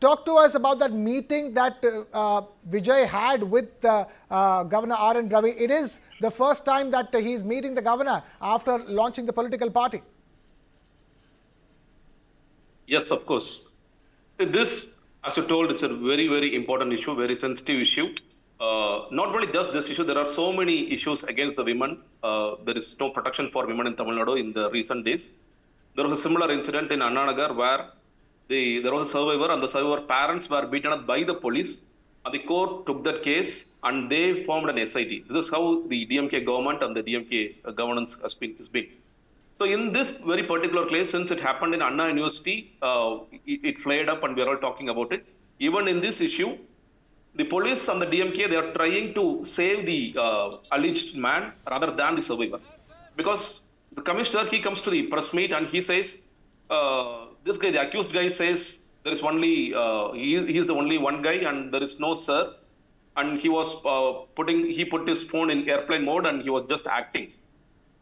talk to us about that meeting that Vijay had with Governor RN Ravi. It is the first time that he's meeting the governor after launching the political party. Yes, of course. This, as you told, it's a very, very important issue, very sensitive issue. Not only just this issue, there are so many issues against the women. There is no protection for women in Tamil Nadu in the recent days. There was a similar incident in Annanagar where there was a survivor and the survivor parents were beaten up by the police. And the court took that case and they formed an SIT. This is how the DMK government and the DMK governance has been. So in this very particular case, since it happened in Anna University, it flared up and we are all talking about it. Even in this issue, the police and the DMK, they are trying to save the alleged man rather than the survivor. Because the commissioner, he comes to the press meet and he says, this guy, the accused guy says, there is only, he is the only one guy and there is no sir. And he was he put his phone in airplane mode and he was just acting.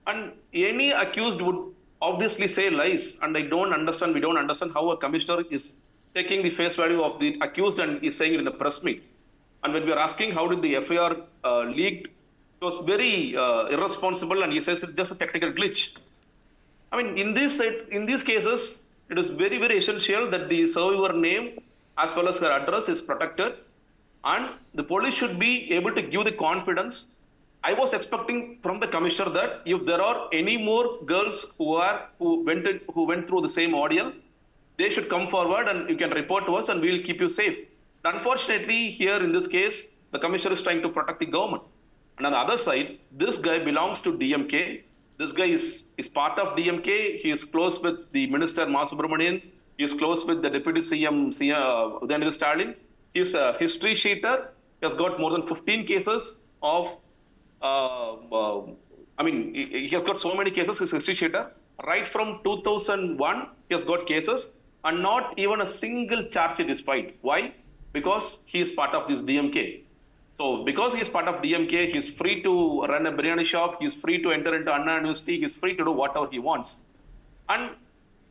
And any accused would obviously say lies. And we don't understand how a commissioner is taking the face value of the accused and is saying it in a press meet. And when we are asking how did the FIR leaked, it was very irresponsible and he says it's just a technical glitch. I mean, in these cases, it is very, very essential that the survivor name as well as her address is protected. And the police should be able to give the confidence. I was expecting from the commissioner that if there are any more girls who went through the same ordeal, they should come forward and you can report to us and we will keep you safe. But unfortunately, here in this case, the commissioner is trying to protect the government. And on the other side, this guy belongs to DMK. This guy is part of DMK. He is close with the minister Ma Subramanian. He is close with the deputy CM MK Stalin. He is a history sheeter. He has got more than 15 cases of he has got so many cases, he's a history sheeter. Right from 2001, he has got cases and not even a single charge sheet is filed. Why? Because he is part of this DMK. So because he is part of DMK, he is free to run a biryani shop, he is free to enter into Anna University, he is free to do whatever he wants. And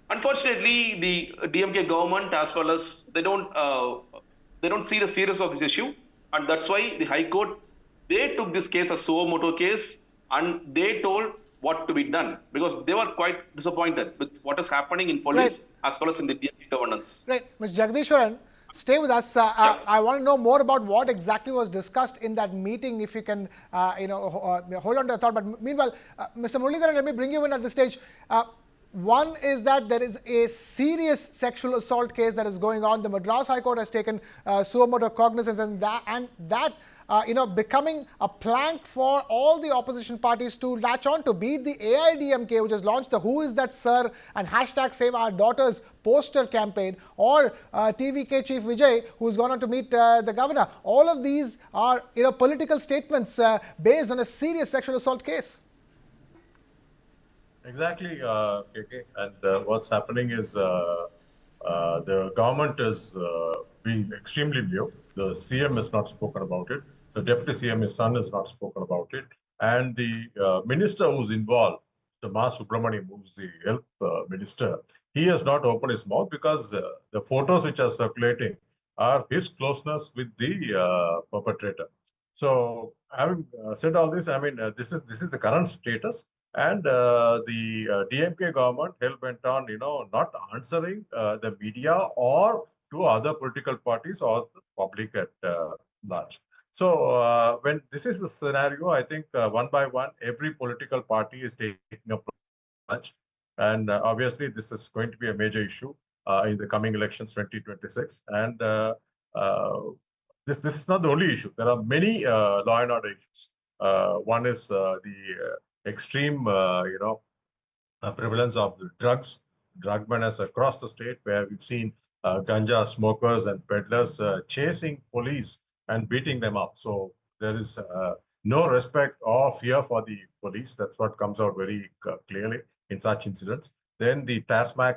unfortunately, the DMK government as well as they don't see the seriousness of this issue. And that's why the High Court, they took this case as suo motu case and they told what to be done because they were quite disappointed with what is happening in police as well as in the DMK governance. Right. Mr. Jagdishwaran, stay with us. I want to know more about what exactly was discussed in that meeting. If you can, hold on to the thought. But meanwhile, Mr. Muralidharan, let me bring you in at this stage. One is that there is a serious sexual assault case that is going on. The Madras High Court has taken suo motu cognizance, and that becoming a plank for all the opposition parties to latch on to, be it the AIADMK, which has launched the Who Is That Sir and hashtag Save Our Daughters poster campaign, or TVK Chief Vijay, who's gone on to meet the governor. All of these are political statements based on a serious sexual assault case. Exactly, KK. And what's happening is the government is being extremely mute. The CM has not spoken about it. The deputy CM, his son, has not spoken about it. And the minister who's involved, the Ma Subramanian, who's the health minister, he has not opened his mouth because the photos which are circulating are his closeness with the perpetrator. So, having said all this, I mean, this is the current status. And the DMK government hell-bent on, not answering the media or to other political parties or the public at large. So when this is the scenario, I think one by one, every political party is taking a plunge. And obviously, this is going to be a major issue in the coming elections 2026. And this is not the only issue. There are many law and order issues. One is the extreme, prevalence of drugs, drug menace across the state, where we've seen ganja smokers and peddlers chasing police and beating them up. So there is no respect or fear for the police. That's what comes out very clearly in such incidents. Then the TASMAC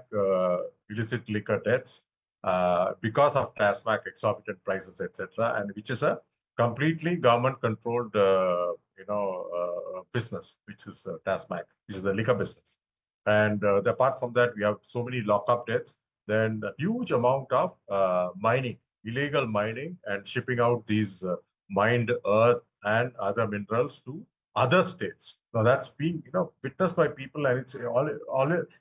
illicit liquor deaths because of TASMAC exorbitant prices, etc., and which is a completely government-controlled, business, which is TASMAC, which is the liquor business. And apart from that, we have so many lockup deaths. then a huge amount of mining, illegal mining, and shipping out these mined earth and other minerals to other states. Now that's being witnessed by people, and it's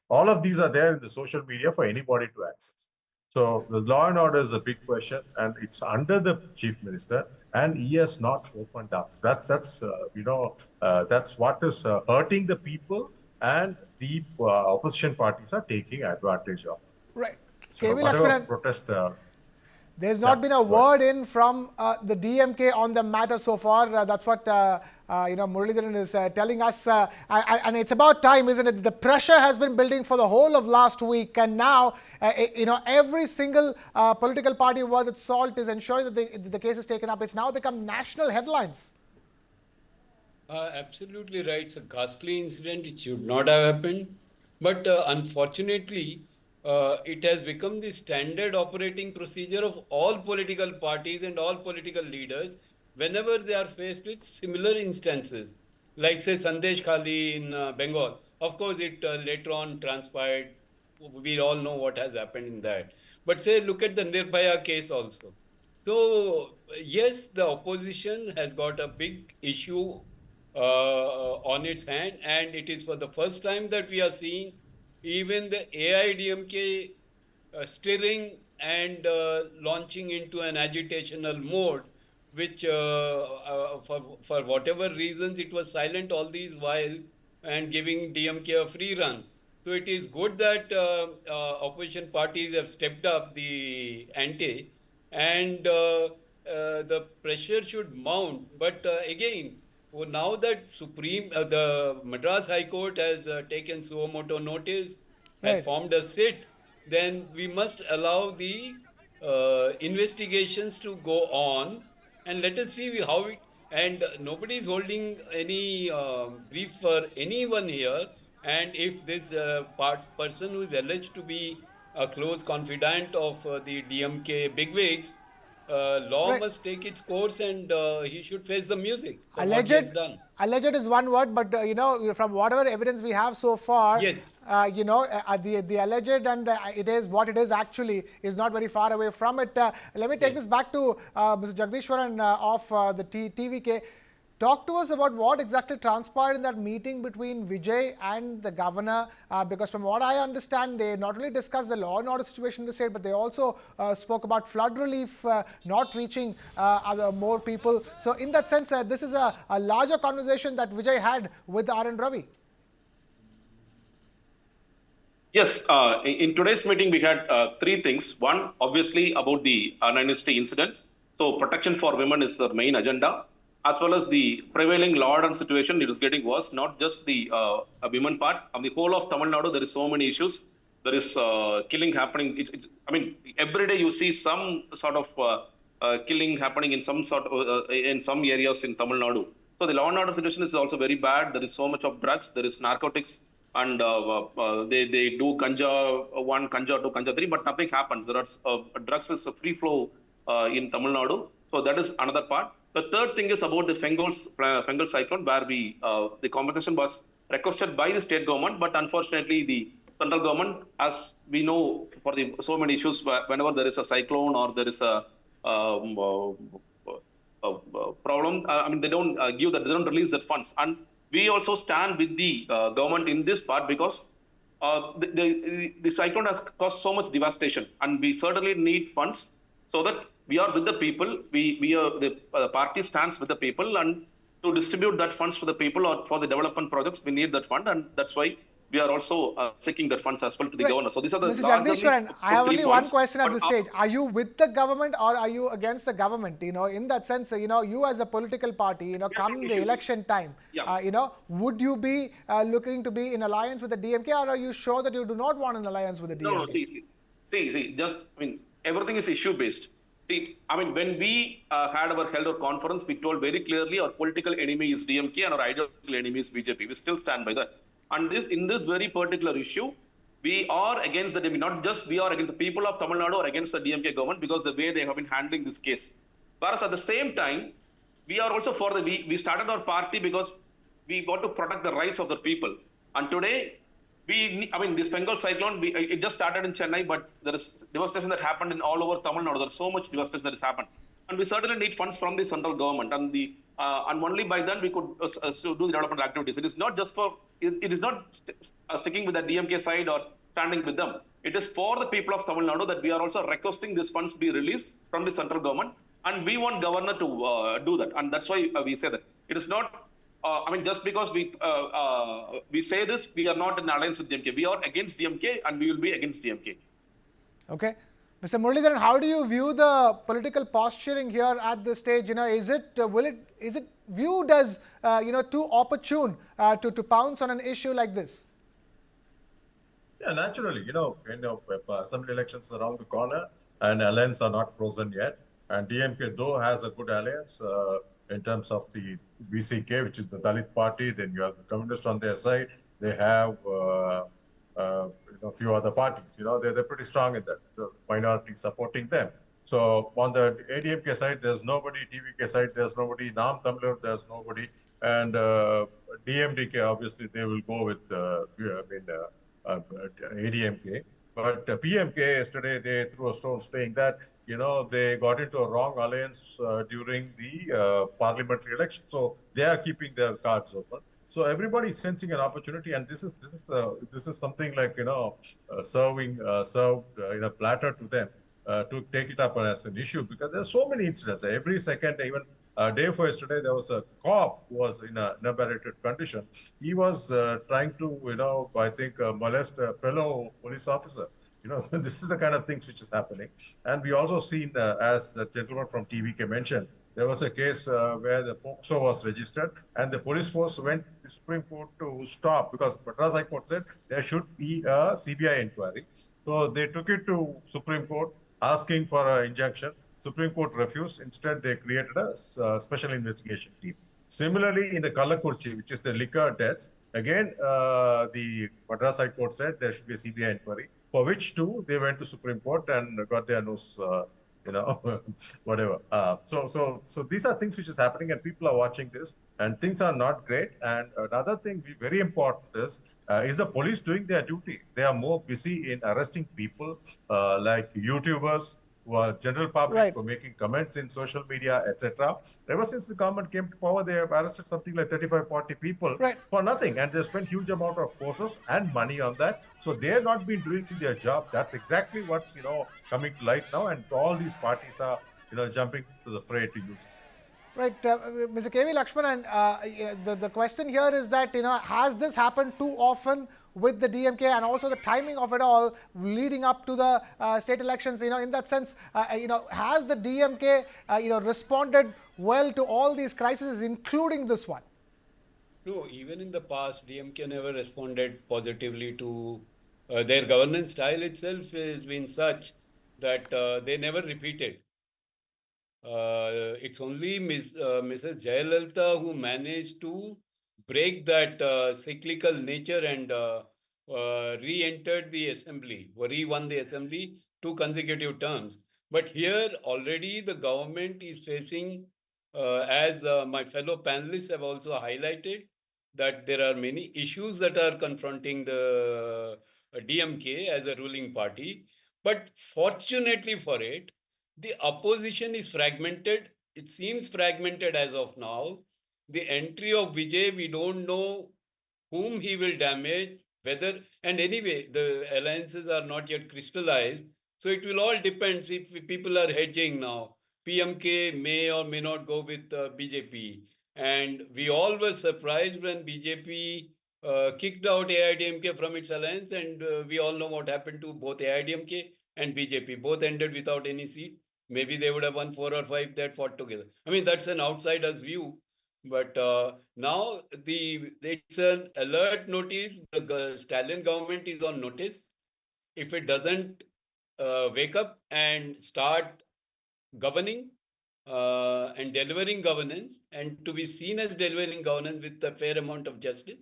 all of these are there in the social media for anybody to access. So the law and order is a big question, and it's under the chief minister, and he has not opened up. That's what is hurting the people, and the opposition parties are taking advantage of. Right. So KV whatever Lakshmanan, protest, there's yeah, not been a go ahead. word in from the DMK on the matter so far. That's what Muralidharan is telling us, and it's about time, isn't it? The pressure has been building for the whole of last week, and now every single political party worth its salt is ensuring that the case is taken up. It's now become national headlines. Absolutely right. It's a ghastly incident. It should not have happened. But unfortunately, it has become the standard operating procedure of all political parties and all political leaders whenever they are faced with similar instances. Like, say, Sandesh Khali in Bengal. Of course, it later on transpired. We all know what has happened in that. But say, look at the Nirbhaya case also. So, yes, the opposition has got a big issue on its hand, and it is for the first time that we are seeing even the AIADMK stirring and launching into an agitational mode, which for whatever reasons it was silent all these while and giving DMK a free run. So it is good that opposition parties have stepped up the ante, and the pressure should mount. But again, now that the Madras High Court has taken suo motu notice, has Right. formed a sit, then we must allow the investigations to go on, and let us see how it. And nobody is holding any brief for anyone here. And if this person who is alleged to be a close confidant of the DMK bigwigs, law Right. must take its course, and he should face the music for what he has Alleged, done. alleged is one word, but from whatever evidence we have so far, Yes. the alleged and it is what it is actually is not very far away from it. Let me take this back to Mr. Jagdishwaran of the TVK. Talk to us about what exactly transpired in that meeting between Vijay and the governor, because from what I understand, they not only discussed the law and order situation in the state, but they also spoke about flood relief not reaching more people. So in that sense, this is a larger conversation that Vijay had with RN Ravi. Yes, in today's meeting, we had three things. One, obviously, about the amnesty incident. So, protection for women is the main agenda, as well as the prevailing law and situation. It is getting worse, not just the women part. On the whole of Tamil Nadu, there is so many issues. There is killing happening. Every day you see some sort of killing happening in some in some areas in Tamil Nadu. So the law and order situation is also very bad. There is so much of drugs. There is narcotics, and they do ganja 1, ganja 2, ganja 3, but nothing happens. There are drugs is a free flow in Tamil Nadu. So that is another part. The third thing is about the Bengal cyclone, where the compensation was requested by the state government, but unfortunately the central government, as we know, for so many issues, whenever there is a cyclone or there is a problem, they don't give that, they don't release that funds. And we also stand with the government in this part, because the cyclone has caused so much devastation, and we certainly need funds, so that we are with the people. The party stands with the people, and to distribute that funds to the people or for the development projects, we need that fund, and that's why we are also seeking that funds as well to the governor. So these are the Mr. Jagdishwaran, I have only one question at this stage. But Are you with the government or are you against the government? In that sense, you as a political party, come the election time, would you be looking to be in alliance with the DMK, or are you sure that you do not want an alliance with the DMK? No, see, everything is issue based. See, when we held our conference, we told very clearly our political enemy is DMK and our ideological enemy is BJP. We still stand by that. And in this very particular issue, we are against the DMK. Not just we are against the people of Tamil Nadu or against the DMK government, because the way they have been handling this case. Whereas at the same time, we are also for we started our party because we want to protect the rights of the people. And today, I mean, this Bengal cyclone, it just started in Chennai, but there is devastation that happened in all over Tamil Nadu. There's so much devastation that has happened, and we certainly need funds from the central government, and only by then we could do the development activities. It is not just for it is not sticking with the DMK side or standing with them. It is for the people of Tamil Nadu that we are also requesting these funds be released from the central government, and we want governor to do that, and that's why we say that it is not. I mean, just because we say this, we are not in alliance with DMK. We are against DMK, and we will be against DMK. Okay. Mr. Muralidharan, how do you view the political posturing here at this stage? Is it viewed as too opportune to pounce on an issue like this? Yeah, naturally, assembly elections around the corner and alliance are not frozen yet. And DMK, though, has a good alliance in terms of the VCK, which is the Dalit party. Then you have the communists on their side. They have a few other parties. They're pretty strong in that. The minority supporting them. So on the ADMK side, there's nobody. TVK side, there's nobody. Nam Tamil, there's nobody. And DMDK, obviously, they will go with ADMK. But PMK yesterday, they threw a stone saying that, they got into a wrong alliance during the parliamentary election. So they are keeping their cards open. So everybody is sensing an opportunity, and this is something like served in a platter to them to take it up as an issue, because there's so many incidents every second. Even day before yesterday, there was a cop who was in an inebriated condition. He was trying to I think molest a fellow police officer. This is the kind of things which is happening. And we also seen, as the gentleman from TVK mentioned, there was a case where the POCSO was registered and the police force went to the Supreme Court to stop, because Madras High Court said there should be a CBI inquiry. So they took it to Supreme Court asking for an injunction. Supreme Court refused. Instead, they created a special investigation team. Similarly, in the Kallakurchi, which is the liquor deaths, again, the Madras High Court said there should be a CBI inquiry, for which too they went to Supreme Court and got their nose, whatever. So these are things which is happening, and people are watching this, and things are not great. And another thing very important is the police doing their duty? They are more busy in arresting people like YouTubers, who are general public, Right. who are making comments in social media, etc. Ever since the government came to power, they have arrested something like 35, 40 people Right. for nothing. And they spent huge amount of forces and money on that. So they have not been doing their job. That's exactly what's, coming to light now. And all these parties are, jumping to the fray to use it. Right, Mr. K.V. Lakshmanan, the question here is that, has this happened too often with the DMK, and also the timing of it all leading up to the state elections? In that sense, has the DMK, responded well to all these crises, including this one? No, even in the past, DMK never responded positively to their governance style itself has been such that they never repeated. It's only Mrs. Jayalalitha who managed to break that cyclical nature and re-entered the assembly, or re-won the assembly 2 consecutive terms. But here already the government is facing, as my fellow panelists have also highlighted, that there are many issues that are confronting the DMK as a ruling party. But fortunately for it, the opposition is fragmented. It seems fragmented as of now. The entry of Vijay, we don't know whom he will damage, whether, and anyway, the alliances are not yet crystallized. So it will all depend if people are hedging now. PMK may or may not go with BJP. And we all were surprised when BJP kicked out AIADMK from its alliance, and we all know what happened to both AIADMK and BJP. Both ended without any seat. Maybe they would have won 4 or 5 that fought together. I mean, that's an outsider's view. But now it's an alert notice. The Stalin government is on notice. If it doesn't wake up and start governing and delivering governance, and to be seen as delivering governance with a fair amount of justice,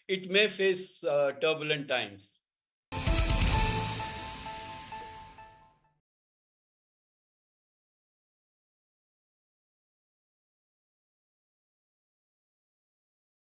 it may face turbulent times.